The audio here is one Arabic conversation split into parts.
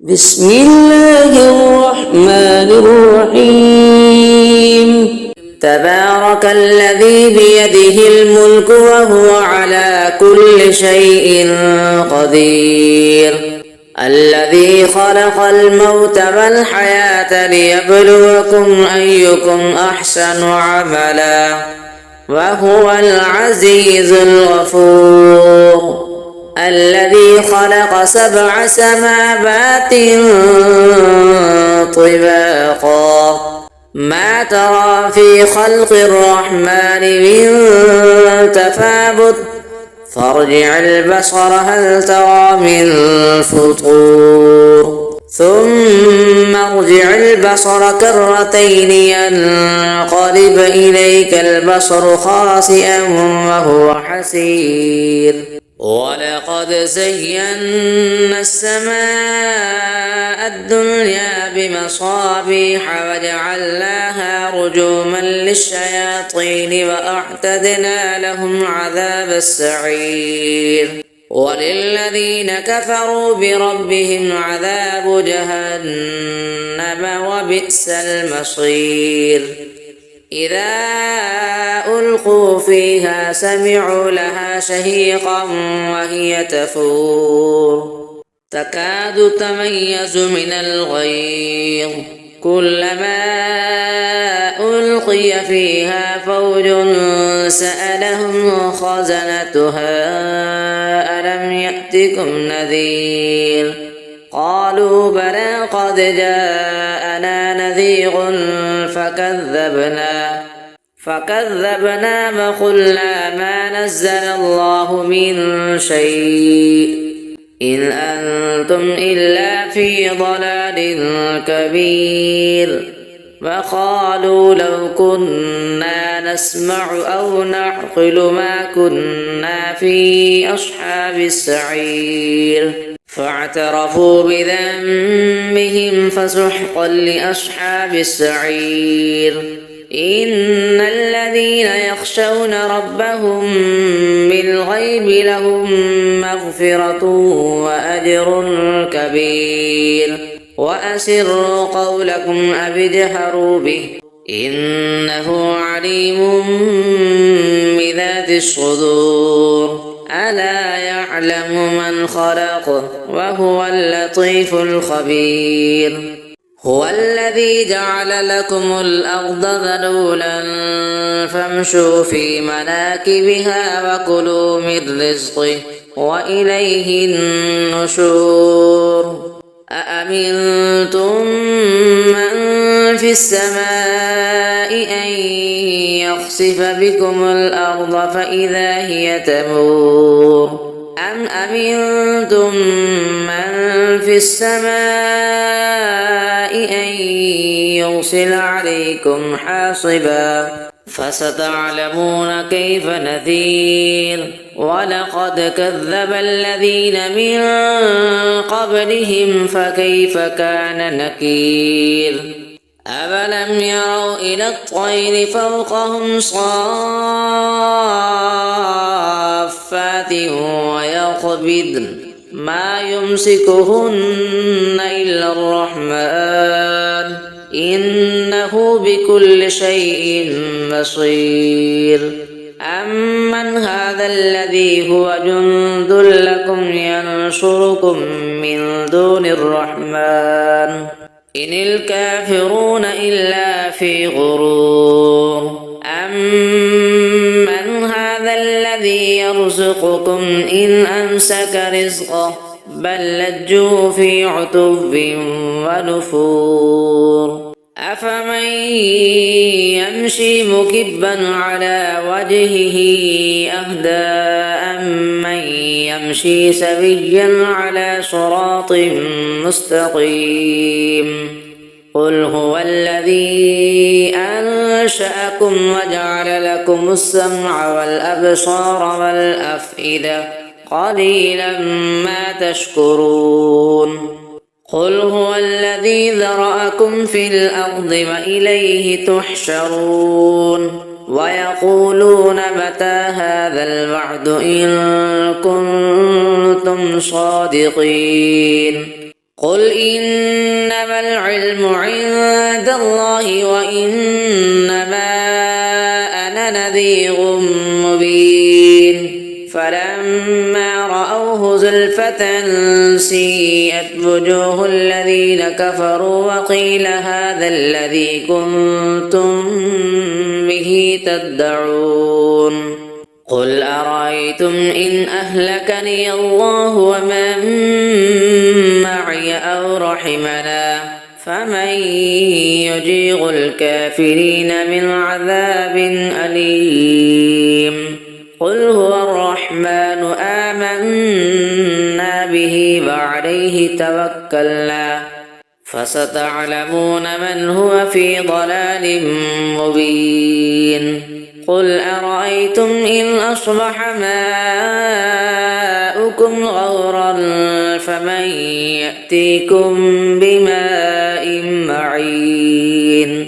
بسم الله الرحمن الرحيم تبارك الذي بيده الملك وهو على كل شيء قدير الذي خلق الموت والحياة ليبلوكم أيكم أحسن عملا وهو العزيز الغفور الذي خلق 7 سماوات طباقا ما ترى في خلق الرحمن من تفاوت فارجع البصر هل ترى من فطور ثم ارجع البصر كرتين ينقلب إليك البصر خاسئا وهو حسير ولقد زينا السماء الدنيا بمصابيح وجعلناها رجوما للشياطين وأعتدنا لهم عذاب السعير وللذين كفروا بربهم عذاب جهنم وبئس المصير إذا ألقوا فيها سمعوا لها شهيقا وهي تفور تكاد تميز من الغيظ كلما ألقي فيها فوج سألهم خزنتها ألم يأتكم نذير قالوا بلى قد جاءنا نذير فكذبنا وقلنا ما نزل الله من شيء إن أنتم إلا في ضلال كبير وقالوا لو كنا نسمع أو نعقل ما كنا في أصحاب السعير فاعترفوا بذنبهم فسحقا لأصحاب السعير إن الذين يخشون ربهم بالغيب لهم مغفرة وأجر كبير وأسروا قولكم أو اجهروا به إنه عليم بذات الصدور ألا يعلم من خلق وهو اللطيف الخبير هو الذي جعل لكم الأرض ذلولا فامشوا في مناكبها وكلوا من رزقه وإليه النشور أأمنتم من في السماء أن يخسف بكم الأرض فإذا هي تمور أم أمنتم من في السماء أن يرسل عليكم حاصبا فستعلمون كيف نذير ولقد كذب الذين من قبلهم فكيف كان نكير أفلم يروا إلى الطير فوقهم صافات ويقبضن ما يمسكهن إلا الرحمن إنه بكل شيء بصير أمن هذا الذي هو جند لكم ينصركم من دون الرحمن إن الكافرون إلا في غرور أمن هذا الذي يرزقكم إن أمسك رزقه بل لجوا في عتب ونفور أفمن يمشي مكبا على وجهه أهدى أمن يمشي سويا على صراط مستقيم قل هو الذي أنشأكم وجعل لكم السمع والأبصار والأفئدة قليلا ما تشكرون قل هو الذي ذرأكم في الأرض وإليه تحشرون ويقولون متى هذا الوعد إن كنتم صادقين قل إنما العلم عند الله وإنما أنا نذير مبين فلما رأوه زلفة سيئت وجوه الذين كفروا وقيل هذا الذي كنتم به تدعون قل أرأيتم إن أهلكني الله ومن معي أو رحمنا فمن يجير الكافرين من عذاب أليم قل هو الرحمن آمنا به وعليه توكلنا فستعلمون من هو في ضلال مبين قل أرأيتم إن أصبح ماؤكم غورا فمن يأتيكم بماء معين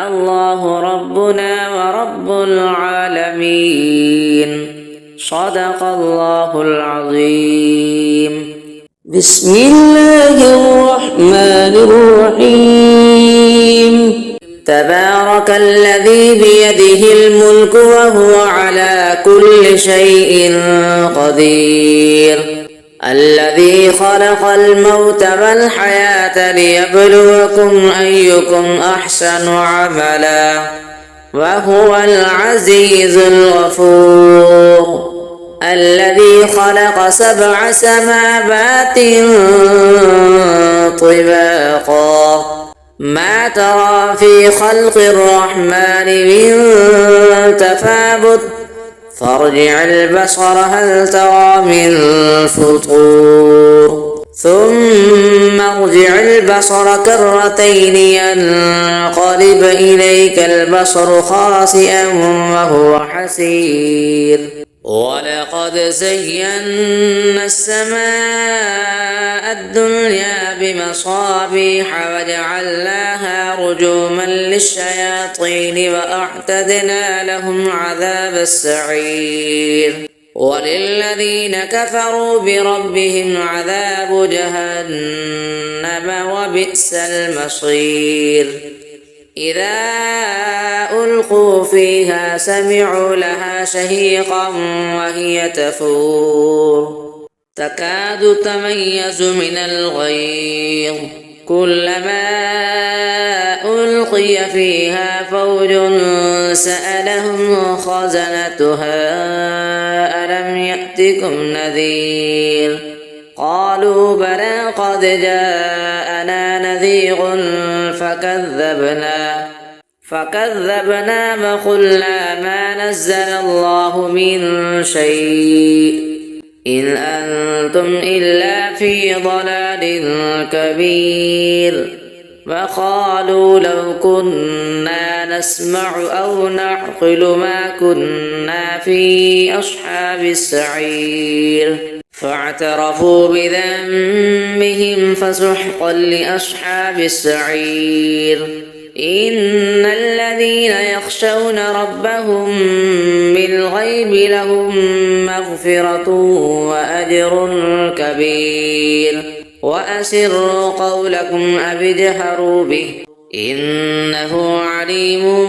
الله ربنا ورب العالمين صدق الله العظيم. بسم الله الرحمن الرحيم. تبارك الذي بيده الملك وهو على كل شيء قدير الذي خلق الموت والحياة ليبلوكم أيكم أحسن عملا وهو العزيز الغفور الذي خلق 7 سماوات طباقا ما ترى في خلق الرحمن من تفاوت فارجع البصر هل ترى من فطور ثم ارجع البصر كرتين ينقلب إليك البصر خاسئا وهو حسير ولقد زينا السماء الدنيا بمصابيح وجعلناها رجوما للشياطين وأعتدنا لهم عذاب السعير وللذين كفروا بربهم عذاب جهنم وبئس المصير إذا ألقوا فيها سمعوا لها شهيقا وهي تفور تكاد تميز من الغيظ كلما ألقي فيها فوج سألهم خزنتها ألم يأتكم نذير قالوا بلى قد جاءنا نذير فكذبنا وقلنا ما نزل الله من شيء إن أنتم إلا في ضلال كبير وقالوا لو كنا نسمع أو نعقل ما كنا في أصحاب السعير فاعترفوا بذنبهم فسحقا لأصحاب السعير إن الذين يخشون ربهم بالغيب لهم مغفرة وأجر كبير وأسروا قولكم أو اجهروا به إنه عليم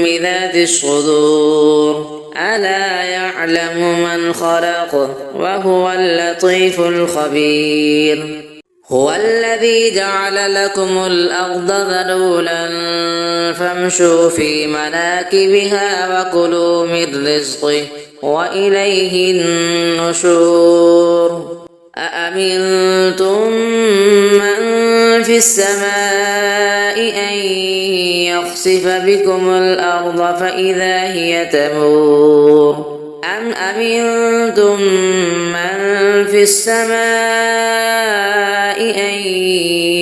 بذات الصدور ألا يعلم من خلق وهو اللطيف الخبير هو الذي جعل لكم الأرض ذلولا فامشوا في مناكبها وكلوا من رزقه وإليه النشور أأمنتم من في السماء أن يخسف بكم الأرض فإذا هي تمور أم أمنتم من في السماء أن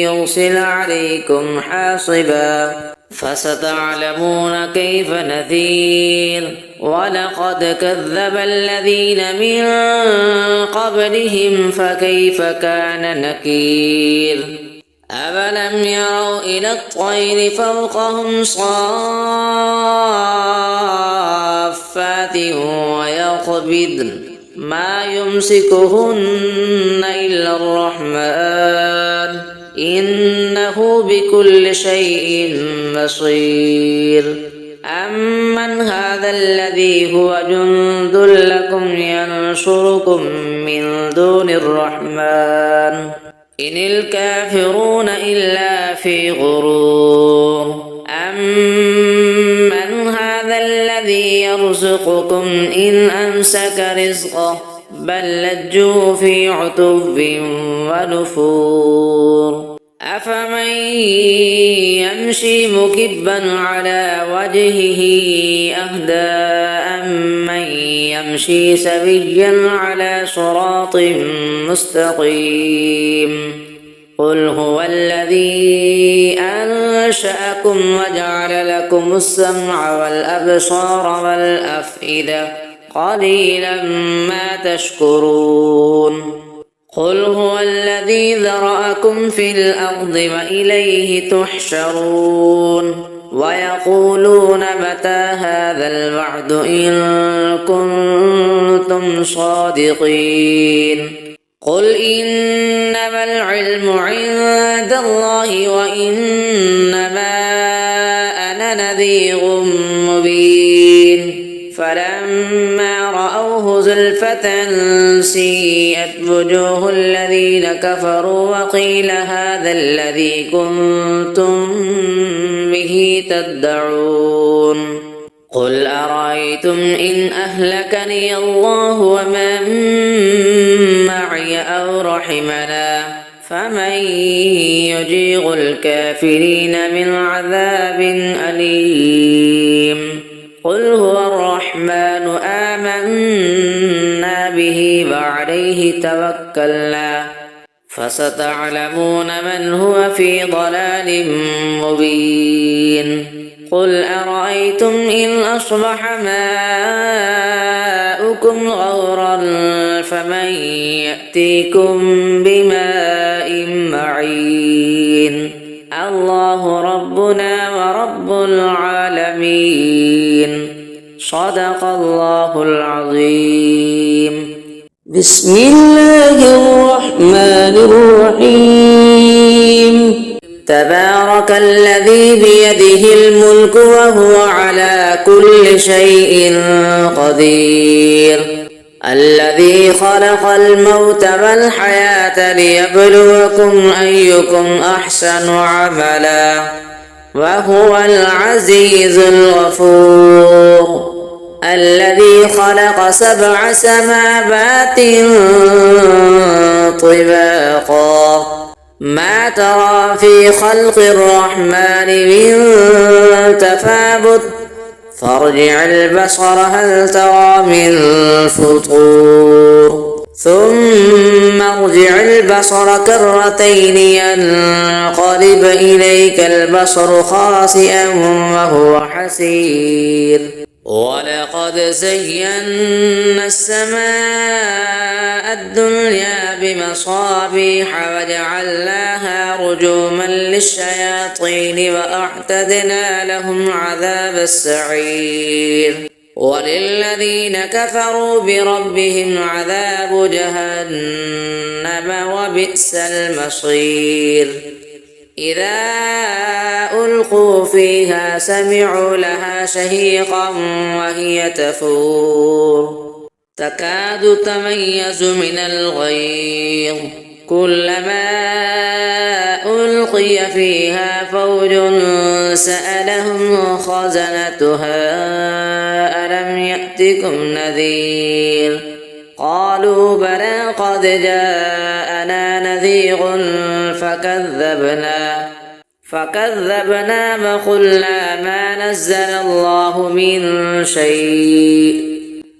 يرسل عليكم حاصبا فستعلمون كيف نذير ولقد كذب الذين من قبلهم فكيف كان نكير أفلم يروا إلى الطير فوقهم صافات ويقبضن ما يمسكهن إلا الرحمن إنه بكل شيء بصير أمن هذا الذي هو جند لكم ينصركم من دون الرحمن إن الكافرون إلا في غرور أمن هذا الذي يرزقكم إن أمسك رزقه بل لجوا في عتو ونفور أفمن يمشي مكبا على وجهه أهدى أمن يمشي سويا على صراط مستقيم قل هو الذي أنشأكم وجعل لكم السمع والأبصار والأفئدة قليلا ما تشكرون قل هو الذي ذرأكم في الأرض وإليه تحشرون ويقولون متى هذا الوعد إن كنتم صادقين قل إنما العلم عند الله وإنما أنا نذير مبين فلما رأوه زلفة سيئت وجوه الذين كفروا وقيل هذا الذي كنتم به تدعون قل أرأيتم إن أهلكني الله ومن معي أو رحمنا فمن يجير الكافرين من عذاب أليم قل هو الرحمن آمنا به وعليه توكلنا فستعلمون من هو في ضلال مبين قل أرأيتم إن أصبح ماؤكم غورا فمن يأتيكم بماء معين الله ربنا ورب العالمين صدق الله العظيم بسم الله الرحمن الرحيم تبارك الذي بيده الملك وهو على كل شيء قدير الذي خلق الموت والحياة ليبلوكم أيكم أحسن عملا وهو العزيز الغفور الذي خلق 7 سماوات طباقا ما ترى في خلق الرحمن من تفاوت فارجع البصر هل ترى من فطور ثم ارجع البصر كرتين ينقلب إليك البصر خاسئا وهو حسير ولقد زينا السماء الدنيا بمصابيح وجعلناها رجوما للشياطين وأعتدنا لهم عذاب السعير وللذين كفروا بربهم عذاب جهنم وبئس المصير إذا ألقوا فيها سمعوا لها شهيقا وهي تفور تكاد تميز من الغيظ كلما ألقي فيها فوج سألهم خزنتها ألم يأتكم نذير قالوا بلى قد جاءنا نذير فكذبنا وقلنا ما نزل الله من شيء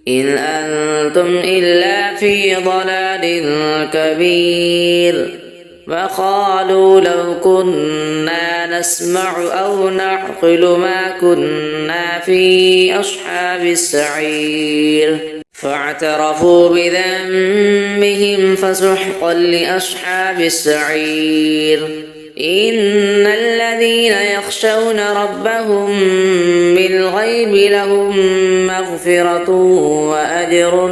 إن أنتم إلا في ضلال كبير وقالوا لو كنا نسمع أو نعقل ما كنا في أصحاب السعير فاعترفوا بذنبهم فسحقا لأصحاب السعير إن الذين يخشون ربهم بالغيب لهم مغفرة وأجر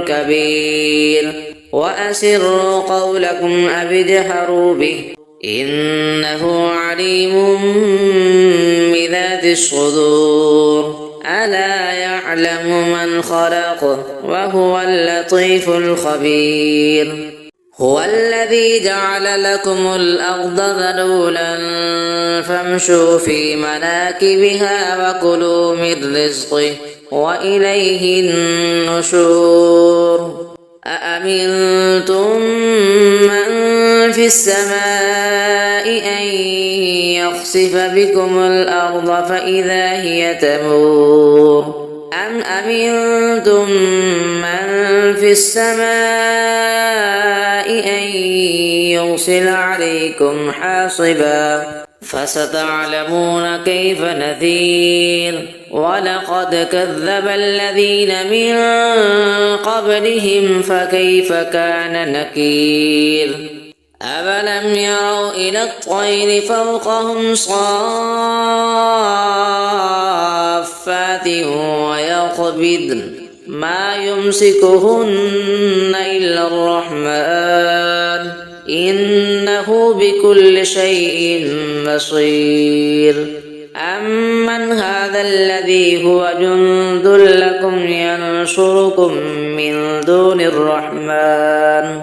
كبير وأسروا قولكم أو اجهروا به إنه عليم بذات الصدور ألا يعلم من خلق وهو اللطيف الخبير هو الذي جعل لكم الأرض ذلولا فامشوا في مناكبها وكلوا من رزقه وإليه النشور أأمنتم من في السماء أن يخسف بكم الأرض فإذا هي تمور أم أمنتم من في السماء أن يرسل عليكم حاصبا فستعلمون كيف نذير ولقد كذب الذين من قبلهم فكيف كان نكير أفلم يروا إلى الطير فوقهم صافات ويقبضن ما يمسكهن إلا الرحمن إنه بكل شيء بصير أمن هذا الذي هو جند لكم ينصركم من دون الرحمن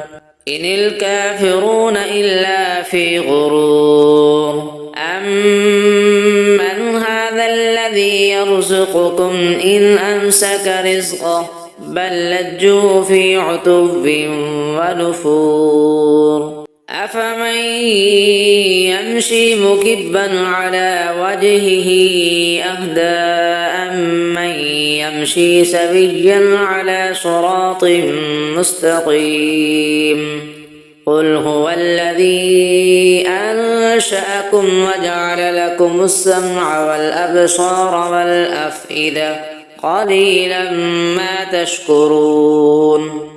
إن الكافرون إلا في غرور أمن هذا الذي يرزقكم إن أمسك رزقه بل لجوا في عتو ونفور أفمن يمشي مكبا على وجهه أهدى أمن يمشي سويا على صراط مستقيم قل هو الذي أنشأكم وجعل لكم السمع والأبصار والأفئدة قليلا ما تشكرون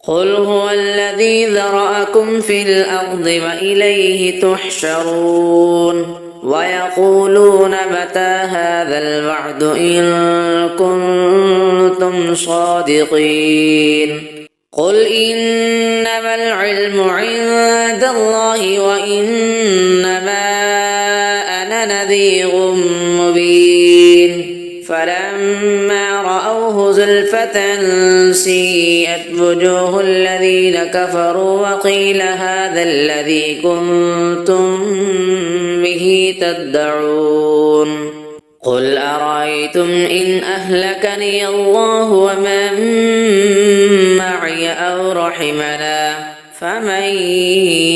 قل هو الذي ذرأكم في الأرض وإليه تحشرون ويقولون متى هذا الوعد إن كنتم صادقين قل إنما العلم عند الله وإنما أنا نذير مبين فلما رأوه زلفة سيئت وجوه الذين كفروا وقيل هذا الذي كنتم به تدعون قل أرأيتم إن أهلكني الله ومن معي أو رحمنا فمن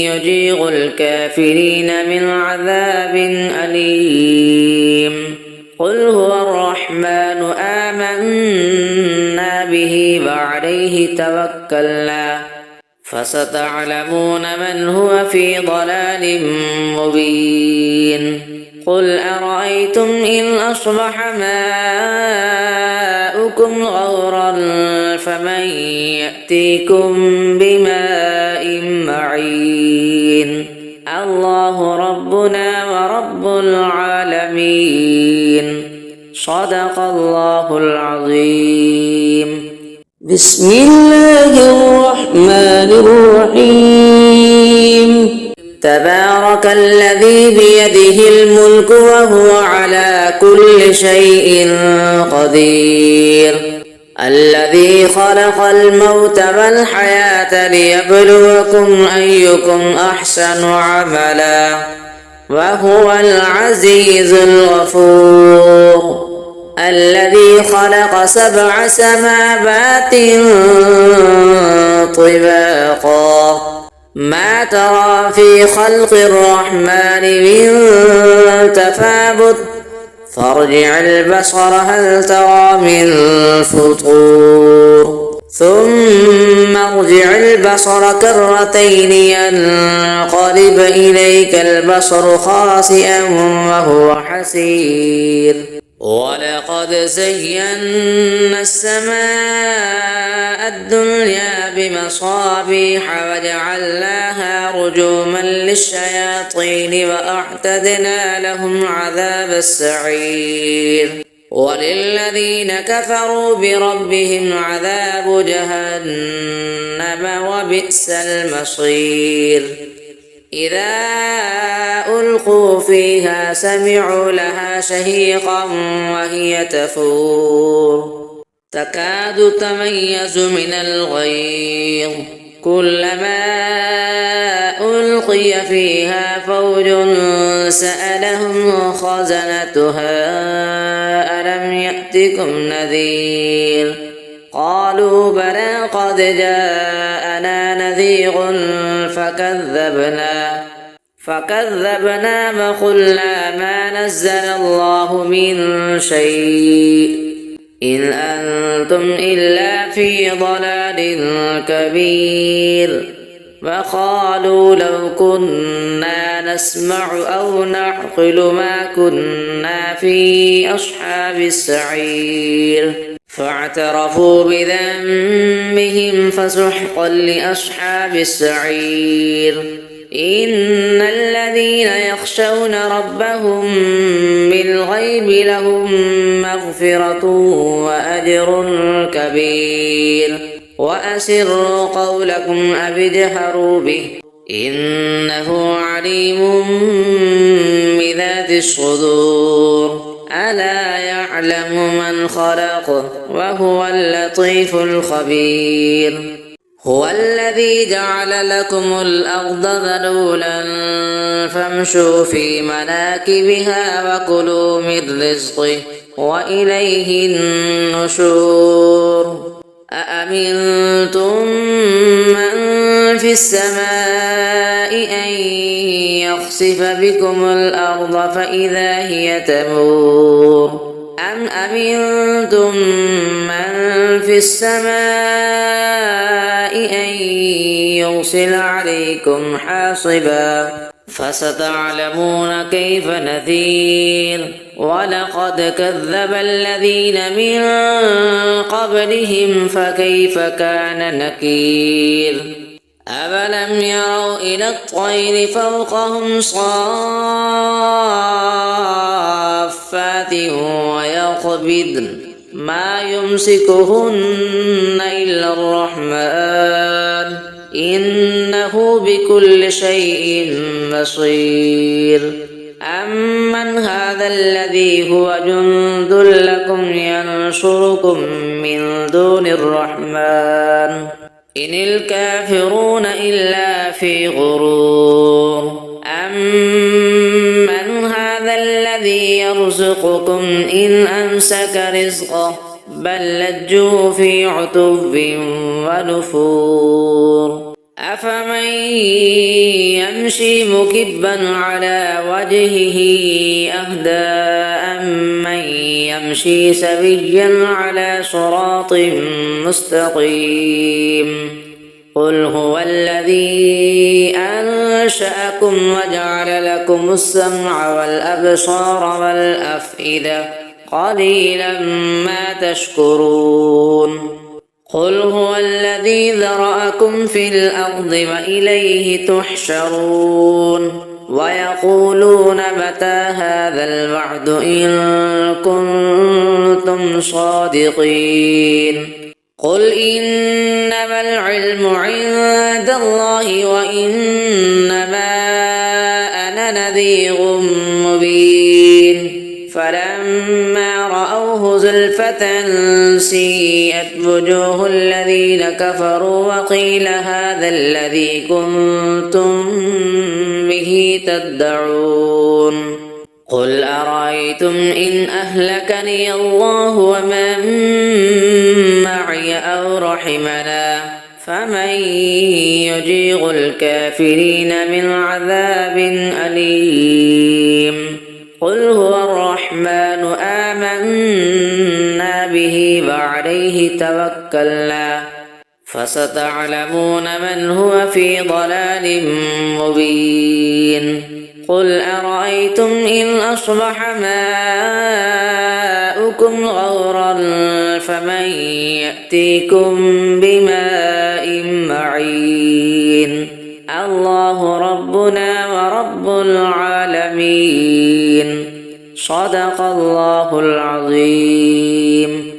يجير الكافرين من عذاب أليم قل هو الرحمن آمنا به وعليه توكلنا فستعلمون من هو في ضلال مبين قل أرأيتم إن أصبح ماؤكم غورا فمن يأتيكم بماء معين الله ربنا ورب العالمين صدق الله العظيم بسم الله الرحمن الرحيم تبارك الذي بيده الملك وهو على كل شيء قدير الذي خلق الموت والحياة ليبلوكم أيكم أحسن عملا وهو العزيز الغفور الذي خلق 7 سماوات طباقا ما ترى في خلق الرحمن من تفاوت فارجع البصر هل ترى من فطور ثم ارجع البصر كرتين ينقلب إليك البصر خاسئا وهو حسير ولقد زينا السماء الدنيا بمصابيح وجعلناها رجوما للشياطين وأعتدنا لهم عذاب السعير وللذين كفروا بربهم عذاب جهنم وبئس المصير إذا ألقوا فيها سمعوا لها شهيقا وهي تفور تكاد تميز من الغيظ كلما ألقي فيها فوج سألهم خزنتها ألم يأتكم نذير قالوا بلى قد جاءنا نذير فكذبنا وقلنا ما نزل الله من شيء إن أنتم إلا في ضلال كبير وقالوا لو كنا نسمع أو نعقل ما كنا في أصحاب السعير فاعترفوا بذنبهم فسحقا لأصحاب السعير إن الذين يخشون ربهم بالغيب لهم مغفرة وأجر كبير وأسروا قولكم أو اجهروا به إنه عليم بذات الصدور ألا يعلم من خلق وهو اللطيف الخبير هو الذي جعل لكم الأرض ذلولا فامشوا في مناكبها وكلوا من رزقه وإليه النشور أأمنتم من في السماء أن يخسف بكم الأرض فإذا هي تمور أم أمنتم من في السماء أن يرسل عليكم حاصبا فستعلمون كيف نذير ولقد كذب الذين من قبلهم فكيف كان نكير أفلم يروا إلى الطير فوقهم صافات ويقبضن ما يمسكهن إلا الرحمن إنه بكل شيء بصير أمن هذا الذي هو جند لكم ينصركم من دون الرحمن إن الكافرون إلا في غرور أمن هذا الذي يرزقكم إن أمسك رزقه بل لجوا في عتب ونفور أفمن يمشي مكبا على وجهه أهدى أمن يمشي سويا على صراط مستقيم قل هو الذي أنشأكم وجعل لكم السمع والأبصار والأفئدة قليلا ما تشكرون قل هو الذي ذرأكم في الأرض وإليه تحشرون ويقولون متى هذا الوعد إن كنتم صادقين قل إنما العلم عند الله وإنما أنا نذير مبين فلما رأوه زلفة سيئت وجوه الذين كفروا وقيل هذا الذي كنتم به تدعون قل أرأيتم إن أهلكني الله ومن معي أو رحمنا فمن يجير الكافرين من عذاب أليم قل هو الرحمن آمنا به وعليه توكلنا فستعلمون من هو في ضلال مبين قل أرأيتم إن أصبح ماءكم لكم غورا فمن يأتيكم بماء معين الله ربنا ورب العالمين صدق الله العظيم.